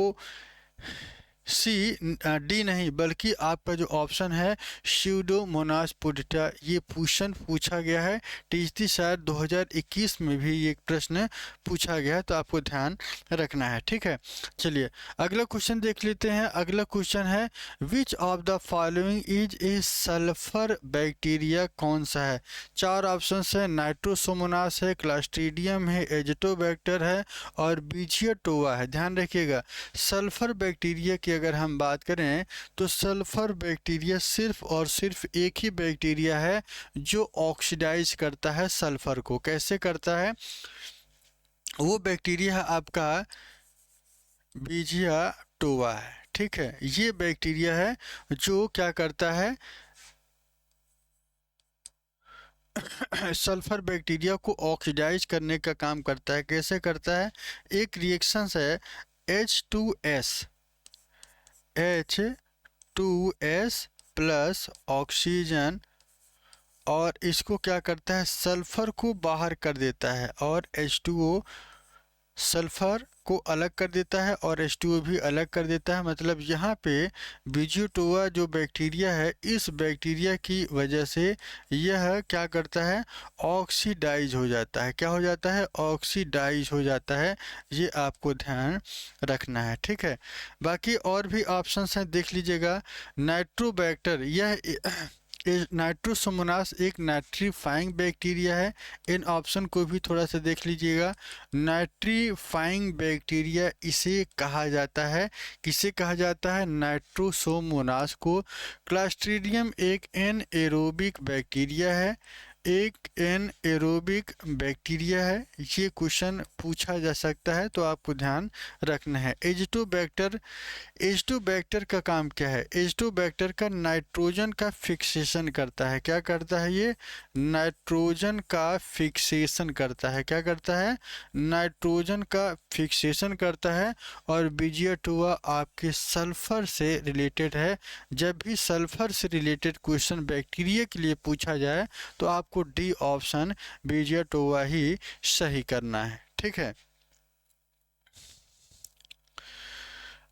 सी, डी नहीं, बल्कि आपका जो ऑप्शन है स्यूडोमोनास पुडिटा, ये क्वेश्चन पूछा गया है। टीजीटी शायद 2021 में भी ये प्रश्न पूछा गया है, तो आपको ध्यान रखना है, ठीक है। चलिए अगला क्वेश्चन देख लेते हैं। अगला क्वेश्चन है विच of the following is a sulphur bacteria, कौन सा है? चार ऑप्शन है, नाइट्रोसोमोनास है, क्लास्ट्रीडियम है, एजिटोबैक्टर है और बीजिया टोवा है। ध्यान रखिएगा, सल्फर बैक्टीरिया की अगर हम बात करें तो सल्फर बैक्टीरिया सिर्फ और सिर्फ एक ही बैक्टीरिया है जो ऑक्सीडाइज करता है सल्फर को। कैसे करता है? वो बैक्टीरिया है आपका बीजिया टोवा है, ठीक है। ये बैक्टीरिया है जो क्या करता है, सल्फर बैक्टीरिया को ऑक्सीडाइज करने का काम करता है। कैसे करता है? एक रिएक्शन है H2S प्लस ऑक्सीजन, और इसको क्या करता है, सल्फर को बाहर कर देता है और H2O सल्फर को अलग कर देता है और H2O भी अलग कर देता है। मतलब यहाँ पे बीजियोटोवा जो बैक्टीरिया है, इस बैक्टीरिया की वजह से यह क्या करता है, ऑक्सीडाइज हो जाता है। क्या हो जाता है? ऑक्सीडाइज हो जाता है। ये आपको ध्यान रखना है, ठीक है। बाकी और भी ऑप्शंस हैं, देख लीजिएगा। नाइट्रोबैक्टर, यह नाइट्रोसोमोनास एक नाइट्रीफाइंग बैक्टीरिया है। इन ऑप्शन को भी थोड़ा सा देख लीजिएगा। नाइट्रीफाइंग बैक्टीरिया इसे कहा जाता है, किसे कहा जाता है? नाइट्रोसोमोनास को। क्लास्ट्रीडियम एक एनएरोबिक बैक्टीरिया है, एक एनएरोबिक बैक्टीरिया है। ये क्वेश्चन पूछा जा सकता है, तो आपको ध्यान रखना है। एजिटोबैक्टर का काम क्या है? एजिटोबैक्टर का नाइट्रोजन का फिक्सेशन करता है। क्या करता है? ये नाइट्रोजन का फिक्सेशन करता है। क्या करता है? नाइट्रोजन का फिक्सेशन करता है। और बीजियोटोवा आपके सल्फर से रिलेटेड है। जब भी सल्फर से रिलेटेड क्वेश्चन बैक्टीरिया के लिए पूछा जाए तो आपको डी ऑप्शन बीजियोटोवा ही सही करना है, ठीक है।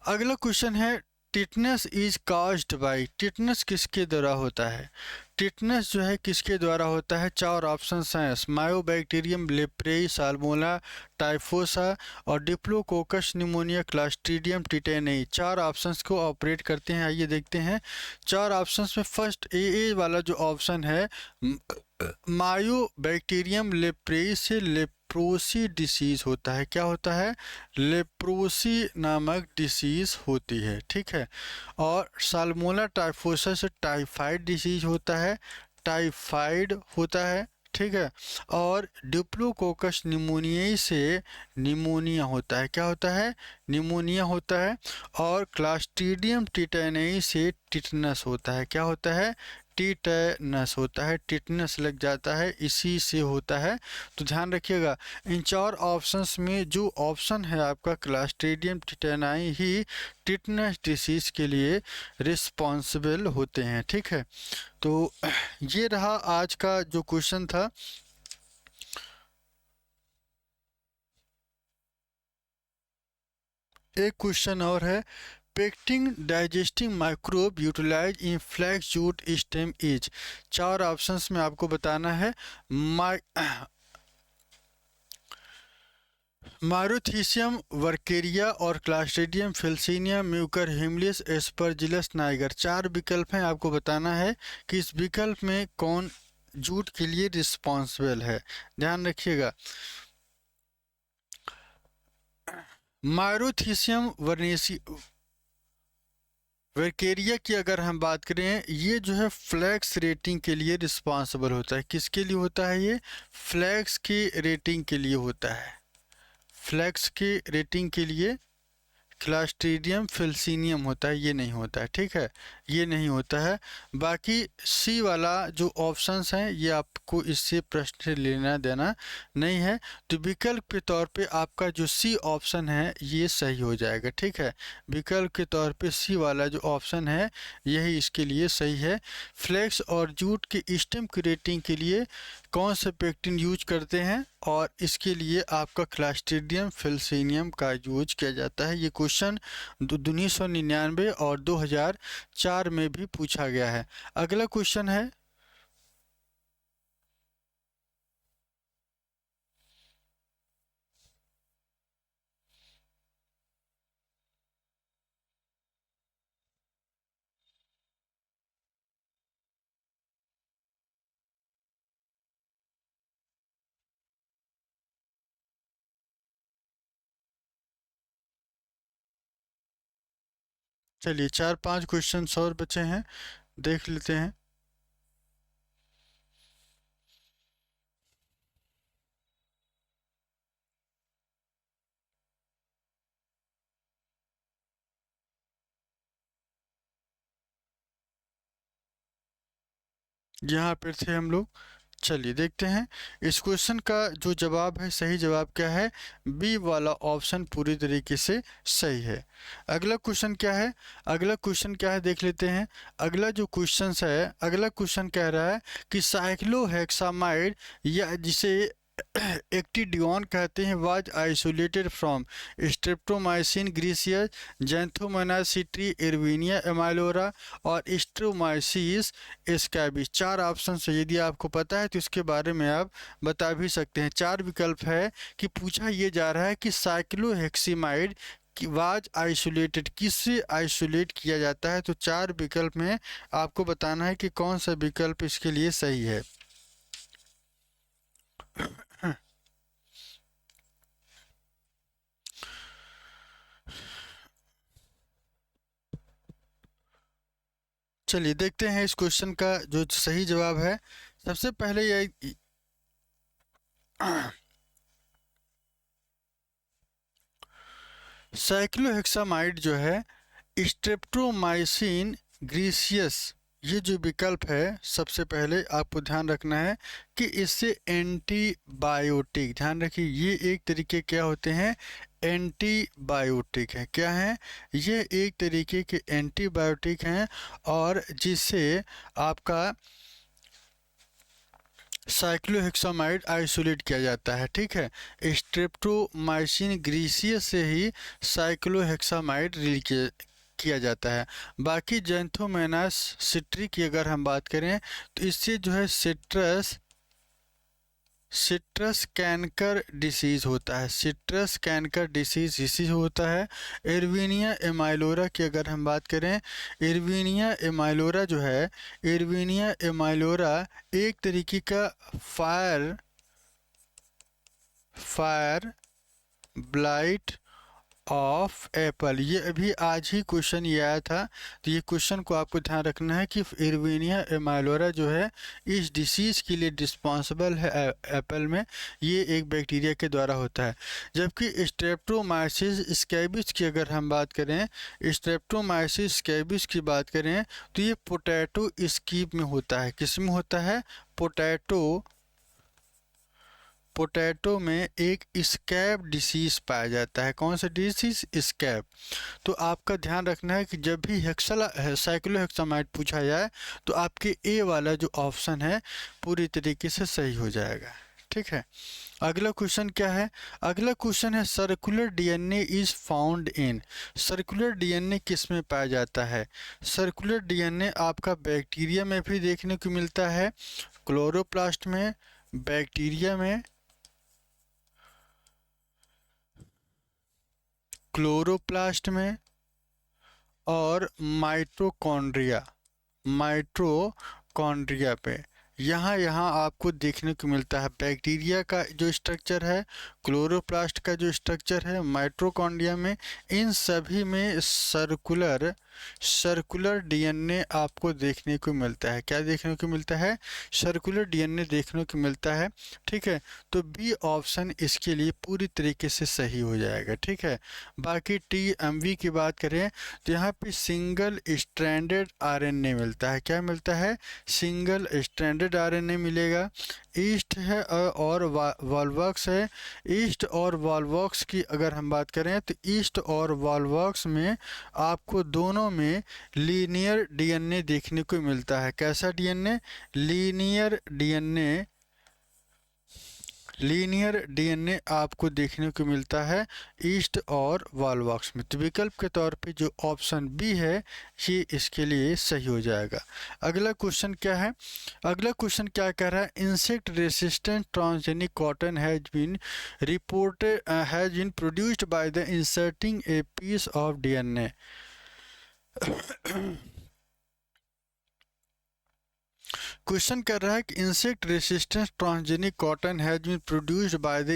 अगला क्वेश्चन है tetanus is caused by, tetanus किसके द्वारा होता है? टिटनेस जो है किसके द्वारा होता है? चार ऑप्शंस हैं, मायोबैक्टीरियम लेप्रेई, साल्मोनेला टाइफोसा और डिप्लोकोकस निमोनिया, क्लास्ट्रीडियम टिटेनेई। चार ऑप्शंस को ऑपरेट करते हैं। आइए देखते हैं चार ऑप्शंस में। फर्स्ट ए वाला जो ऑप्शन है, मायोबैक्टीरियम लेप्रेई से लेप्रोसी डिसीज होता है। क्या होता है? लेप्रोसी नामक डिसीज होती है, ठीक है। और साल्मोनेला टाइफोसा से टाइफाइड डिसीज होता है, टाइफाइड होता है, ठीक है। और डिप्लोकोकस निमोनियाई से निमोनिया होता है। क्या होता है? निमोनिया होता है। और क्लास्ट्रीडियम टिटेनेई से टिटनस होता है। क्या होता है? टिटेनस होता है, टिटनस लग जाता है, इसी से होता है। तो ध्यान रखिएगा, इन चार ऑप्शंस में जो ऑप्शन है आपका क्लास्ट्रीडियम टिटेनाई ही टिटनस डिसीज के लिए रिस्पॉन्सिबल होते हैं, ठीक है। तो ये रहा आज का जो क्वेश्चन था। एक क्वेश्चन और है, pectin digesting microbe utilize in flax jute stem is. चार ऑप्शंस में आपको बताना है। मारुथीसियम वर्केरिया और Clostridium felsineum Mucor hiemalis Aspergillus niger. चार विकल्प हैं, आपको बताना है कि इस विकल्प में कौन जूट के लिए रिस्पॉन्सिबल है। ध्यान रखिएगा, मारुथीसियम वर्केरिया की अगर हम बात करें, ये जो है फ्लैक्स रेटिंग के लिए रिस्पॉन्सिबल होता है। किसके लिए होता है? ये फ्लैक्स की रेटिंग के लिए होता है। फ्लैक्स की रेटिंग के लिए क्लास्ट्रीडियम फिल्सीनियम होता है, ये नहीं होता है, ठीक है, ये नहीं होता है। बाकी सी वाला जो ऑप्शंस हैं ये आपको इससे प्रश्न लेना देना नहीं है। तो विकल्प के तौर पे आपका जो सी ऑप्शन है ये सही हो जाएगा, ठीक है। विकल्प के तौर पे सी वाला जो ऑप्शन है यही इसके लिए सही है। फ्लैक्स और जूट के स्टेम की रेटिंग के लिए कौन से पेक्टिन यूज करते हैं, और इसके लिए आपका क्लास्ट्रीडियम फिलसीनियम का यूज किया जाता है। ये क्वेश्चन 1999 और 2004 में भी पूछा गया है। अगला क्वेश्चन है, चलिए 4-5 क्वेश्चन और बचे हैं, देख लेते हैं। यहाँ पर थे हम लोग। चलिए देखते हैं इस क्वेश्चन का जो जवाब है, सही जवाब क्या है। बी वाला ऑप्शन पूरी तरीके से सही है। अगला क्वेश्चन क्या है, अगला क्वेश्चन क्या है देख लेते हैं। अगला जो क्वेश्चन है, अगला क्वेश्चन कह रहा है कि साइक्लोहेक्सामाइड या जिसे एक्टिडियोन कहते हैं was isolated from Streptomycin griseus, Xanthomonas citri, Erwinia amylovora और स्ट्रोमाइसिस स्कैबिस। 4 ऑप्शन है, यदि आपको पता है तो इसके बारे में आप बता भी सकते हैं। 4 विकल्प है कि पूछा ये जा रहा है कि साइक्लोहेक्सीमाइड वाज आइसोलेटेड, किससे आइसोलेट किया जाता है। तो 4 विकल्प में आपको बताना है कि कौन सा विकल्प इसके लिए सही है। चलिए देखते हैं इस क्वेश्चन का जो सही जवाब है। सबसे पहले ये साइक्लोहेक्सामाइड जो है स्ट्रेप्टोमाइसिन ग्रीसियस, ये जो विकल्प है सबसे पहले आपको ध्यान रखना है कि इससे एंटीबायोटिक, ध्यान रखिए ये एक तरीके क्या होते हैं, एंटीबायोटिक है। क्या है ये, एक तरीके के एंटीबायोटिक हैं और जिससे आपका साइक्लोहेक्सामाइड आइसोलेट किया जाता है। ठीक है, स्ट्रेप्टोमाइसिन ग्रीसियस से ही साइक्लोहेक्सामाइड रिलीज किया जाता है। बाकी जैंथोमोनास सिट्री की अगर हम बात करें तो इससे जो है सिट्रस कैंकर डिसीज़ होता है, सिट्रस कैंकर डिसीज़ इसी होता है। इरविनिया एमाइलोरा की अगर हम बात करें, इरविनिया एमाइलोरा जो है, इरविनिया एमाइलोरा एक तरीके का फायर ब्लाइट ऑफ एप्पल, ये अभी आज ही क्वेश्चन ये आया था। तो ये क्वेश्चन को आपको ध्यान रखना है कि इरविनिया एमाइलोरा जो है इस डिसीज़ के लिए रिस्पॉन्सिबल है एप्पल में, ये एक बैक्टीरिया के द्वारा होता है। जबकि स्ट्रेप्टोमाइसिस स्कैबिस की अगर हम बात करें, स्ट्रेप्टोमाइसिस स्कैबिस की बात करें तो ये पोटैटो स्कीप में होता है। किस में होता है, पोटैटो में एक स्कैब डिसीज पाया जाता है। कौन सा डिसीज, स्कैब। तो आपका ध्यान रखना है कि जब भी साइक्लोहेक्सामाइड पूछा जाए तो आपके ए वाला जो ऑप्शन है पूरी तरीके से सही हो जाएगा। ठीक है, अगला क्वेश्चन क्या है, अगला क्वेश्चन है circular DNA is found in, circular DNA किस में पाया जाता है। सर्कुलर डीएनए आपका बैक्टीरिया में भी देखने को मिलता है, क्लोरोप्लास्ट में, बैक्टीरिया में, क्लोरोप्लास्ट में और माइटोकॉन्ड्रिया पे, यहाँ आपको देखने को मिलता है। बैक्टीरिया का जो स्ट्रक्चर है, क्लोरोप्लास्ट का जो स्ट्रक्चर है, माइटोकॉन्ड्रिया में, इन सभी में सर्कुलर डीएनए आपको देखने को मिलता है। क्या देखने को मिलता है, सर्कुलर डीएनए देखने को मिलता है। ठीक है, तो बी ऑप्शन इसके लिए पूरी तरीके से सही हो जाएगा। ठीक है, बाकी टीएमवी की बात करें तो यहाँ पे सिंगल स्ट्रैंडेड आरएनए मिलता है। क्या मिलता है, सिंगल स्ट्रैंडेड आरएनए मिलेगा। ईस्ट है और वॉल्वॉक्स है। ईस्ट और वॉल्वॉक्स की अगर हम बात करें तो ईस्ट और वॉल्वॉक्स में आपको दोनों में लीनियर डीएनए देखने को मिलता है। कैसा DNA, linear DNA linear DNA आपको देखने को मिलता है ईस्ट और वॉलवॉक्स में। तो विकल्प के तौर पे जो ऑप्शन बी है ये इसके लिए सही हो जाएगा। अगला क्वेश्चन क्या है? अगला क्वेश्चन क्या कह रहा है? Insect resistant transgenic cotton has been produced by the inserting a piece of DNA. Question कर रहा है कि insect resistant transgenic cotton has been produced by the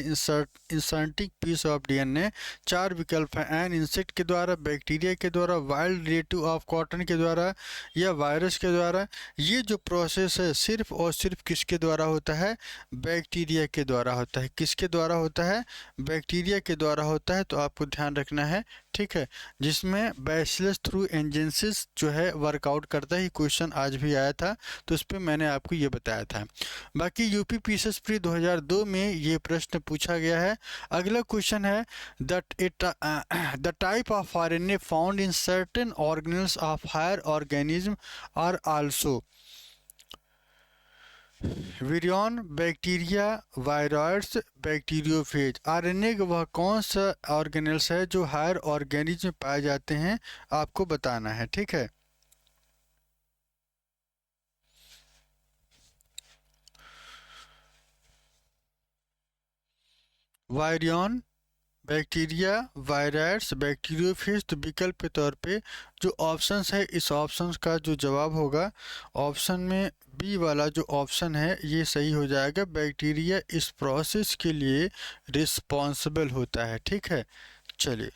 inserting piece of DNA. चार विकल्प हैं। एन इंसेक्ट के द्वारा, बैक्टीरिया के द्वारा, वाइल्ड रिलेटिव ऑफ कॉटन के द्वारा या वायरस के द्वारा। ये जो प्रोसेस है सिर्फ और सिर्फ किसके द्वारा होता है? बैक्टीरिया के द्वारा होता है। किसके द्वारा होता है? बैक्टीरिया के द्वारा होता है। तो आपको ध्यान रखना है, ठीक है, जिसमें बैसिलस थ्रू एंजेंसिस जो है वर्कआउट करता है। क्वेश्चन आज भी आया था तो उस पर मैंने आपको ये बताया था। बाकी यूपी पीसीएस प्री 2002 में ये प्रश्न पूछा गया है। अगला क्वेश्चन है the type of RNA found in certain organelles of higher organism are also virion, bacteria, viroids, bacteriophage. RNA का वह कौन सा ऑर्गेनेल्स है जो हायर ऑर्गेनिज्म में पाए जाते हैं, आपको बताना है, ठीक है। Virion, bacteria, virus, bacteriophage. तो विकल्प के तौर पे जो ऑप्शंस है, इस ऑप्शंस का जो जवाब होगा ऑप्शन में बी वाला जो ऑप्शन है ये सही हो जाएगा। बैक्टीरिया इस प्रोसेस के लिए रिस्पॉन्सिबल होता है, ठीक है। चलिए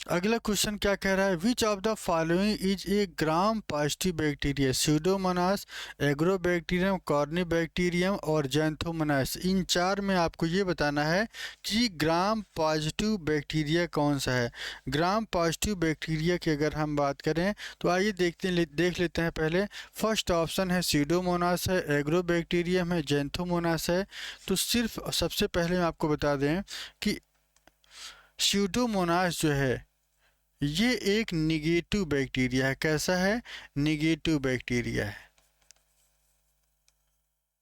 अगला क्वेश्चन क्या कह रहा है? विच of the following is a gram positive bacteria? Pseudomonas, agrobacterium, Corynebacterium और जैंथोमोनास। इन चार में आपको ये बताना है कि ग्राम पॉजिटिव बैक्टीरिया कौन सा है। ग्राम पॉजिटिव बैक्टीरिया की अगर हम बात करें तो आइए देख लेते हैं। पहले फर्स्ट ऑप्शन है स्यूडोमोनास है, एग्रोबैक्टीरियम है, जैंथोमोनास है। तो सिर्फ सबसे पहले मैं आपको बता दें कि स्यूडोमोनास जो है ये एक निगेटिव बैक्टीरिया है। कैसा है? निगेटिव बैक्टीरिया है।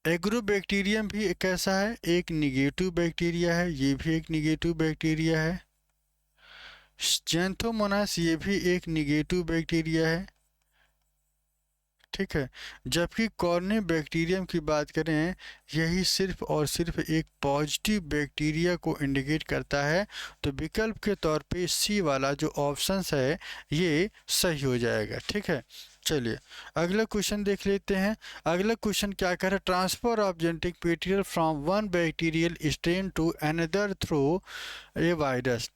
एग्रोबैक्टीरियम भी कैसा है? एक निगेटिव बैक्टीरिया है, ये भी एक निगेटिव बैक्टीरिया है। जैंथोमोनास ये भी एक निगेटिव बैक्टीरिया है, ठीक है। जबकि कॉर्निबैक्टीरियम की बात करें, यही सिर्फ और सिर्फ एक पॉजिटिव बैक्टीरिया को इंडिकेट करता है। तो विकल्प के तौर पे सी वाला जो ऑप्शन है ये सही हो जाएगा, ठीक है। चलिए अगला क्वेश्चन देख लेते हैं। अगला क्वेश्चन क्या कह रहा है? Transfer of genetic material from one bacterial strain to another through a virus.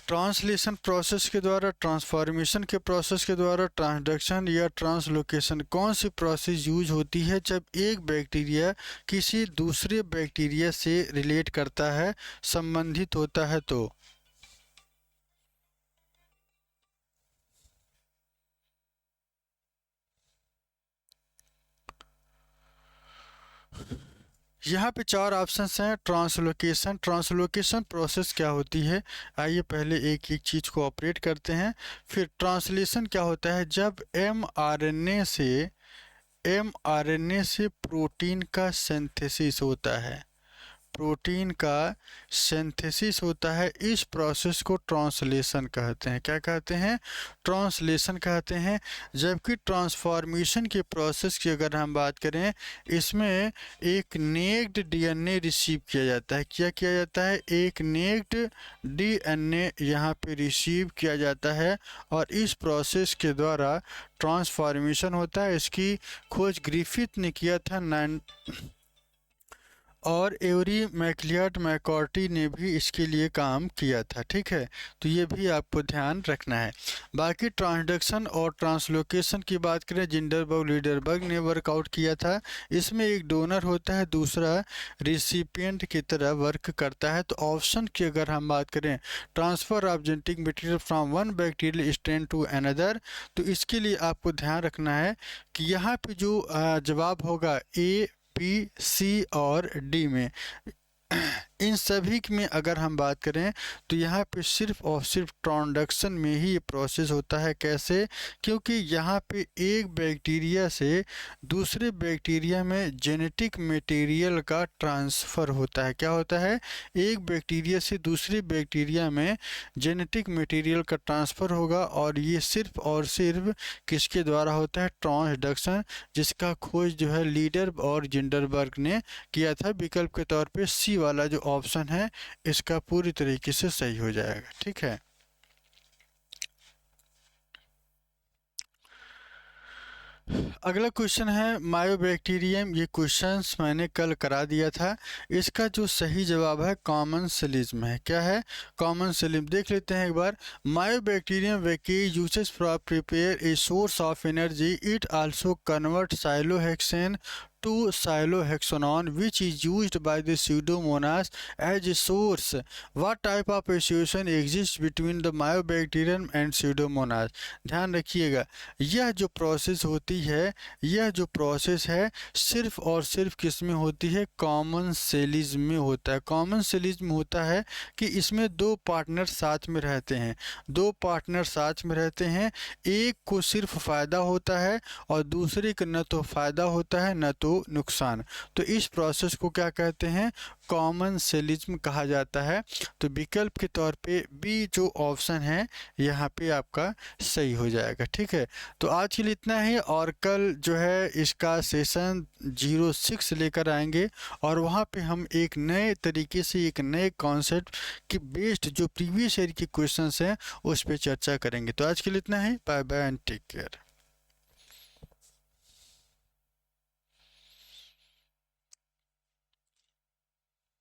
Translation process के द्वारा, ट्रांसफॉर्मेशन के प्रोसेस के द्वारा, ट्रांसडक्शन या ट्रांसलोकेशन। कौन सी प्रोसेस यूज होती है जब एक बैक्टीरिया किसी दूसरे बैक्टीरिया से रिलेट करता है, संबंधित होता है? तो यहाँ पे चार ऑप्शंस हैं। ट्रांसलोकेशन, ट्रांसलोकेशन प्रोसेस क्या होती है? आइए पहले एक एक चीज़ को ऑपरेट करते हैं। फिर ट्रांसलेशन क्या होता है? जब एमआरएनए से प्रोटीन का सिंथेसिस होता है, प्रोटीन का सिंथेसिस होता है, इस प्रोसेस को ट्रांसलेशन कहते हैं। क्या कहते हैं? ट्रांसलेशन कहते हैं। जबकि ट्रांसफॉर्मेशन के प्रोसेस की अगर हम बात करें, इसमें एक नेक्ड डीएनए रिसीव किया जाता है। क्या किया जाता है? एक नेक्ड डीएनए यहाँ पे रिसीव किया जाता है और इस प्रोसेस के द्वारा ट्रांसफॉर्मेशन होता है। इसकी खोज ग्रिफिथ ने किया था और एवरी मैकलियड मैकॉर्टी ने भी इसके लिए काम किया था, ठीक है। तो ये भी आपको ध्यान रखना है। बाकी ट्रांसडक्शन और ट्रांसलोकेशन की बात करें, जिंडरबर्ग लीडरबर्ग ने वर्कआउट किया था। इसमें एक डोनर होता है, दूसरा रिसिपिएंट की तरह वर्क करता है। तो ऑप्शन की अगर हम बात करें, transfer of genetic material from one bacterial strain to another, तो इसके लिए आपको ध्यान रखना है कि यहाँ पे जो जवाब होगा ए, बी, सी और डी में इन सभी में अगर हम बात करें तो यहाँ पे सिर्फ और सिर्फ ट्रांसडक्शन में ही ये प्रोसेस होता है। कैसे? क्योंकि यहाँ पे एक बैक्टीरिया से दूसरे बैक्टीरिया में जेनेटिक मटेरियल का ट्रांसफ़र होता है। क्या होता है? एक बैक्टीरिया से दूसरे बैक्टीरिया में जेनेटिक मटेरियल का ट्रांसफ़र होगा और ये सिर्फ और सिर्फ किसके द्वारा होता है? ट्रांसडक्शन, जिसका खोज जो है लीडर और जिंडरबर्ग ने किया था। विकल्प के तौर पे सी वाला जो ऑप्शन है इसका पूरी तरीके से सही हो जाएगा। ठीक है। अगला क्वेश्चन है मायोबैक्टीरियम। ये क्वेश्चंस मैंने कल करा दिया था। इसका जो सही जवाब है कॉमनसेलिज्म है। क्या है? कॉमनसेलिज्म। देख लेते हैं एक बार। Mycobacterium vaccae uses for prepare a source of energy. It also convert cyclohexane to cylohexanone, which is used by the pseudomonas as a source. What type of association exists between the myobacterium and pseudomonas? ध्यान रखिएगा, यह जो process होती है, यह जो process है सिर्फ और सिर्फ किस में होती है? कॉमन सेलिज्म में होता है। कॉमन सेलिज्म होता है कि इसमें दो पार्टनर साथ में रहते हैं। दो पार्टनर साथ में रहते हैं, एक को सिर्फ फ़ायदा होता है और दूसरे को न तो फ़ायदा होता है न तो नुकसान। तो इस प्रोसेस को क्या कहते हैं? कॉमन सेलिज्म कहा जाता है। तो विकल्प के तौर पे बी जो ऑप्शन है यहाँ पे आपका सही हो जाएगा। ठीक है। तो आज के लिए इतना ही, और कल जो है इसका सेशन 06 लेकर आएंगे और वहाँ पे हम एक नए तरीके से एक नए कॉन्सेप्ट की बेस्ड जो प्रीवियस ईयर के क्वेश्चंस हैं उस पर चर्चा करेंगे। तो आज के लिए इतना ही। Bye bye and take care.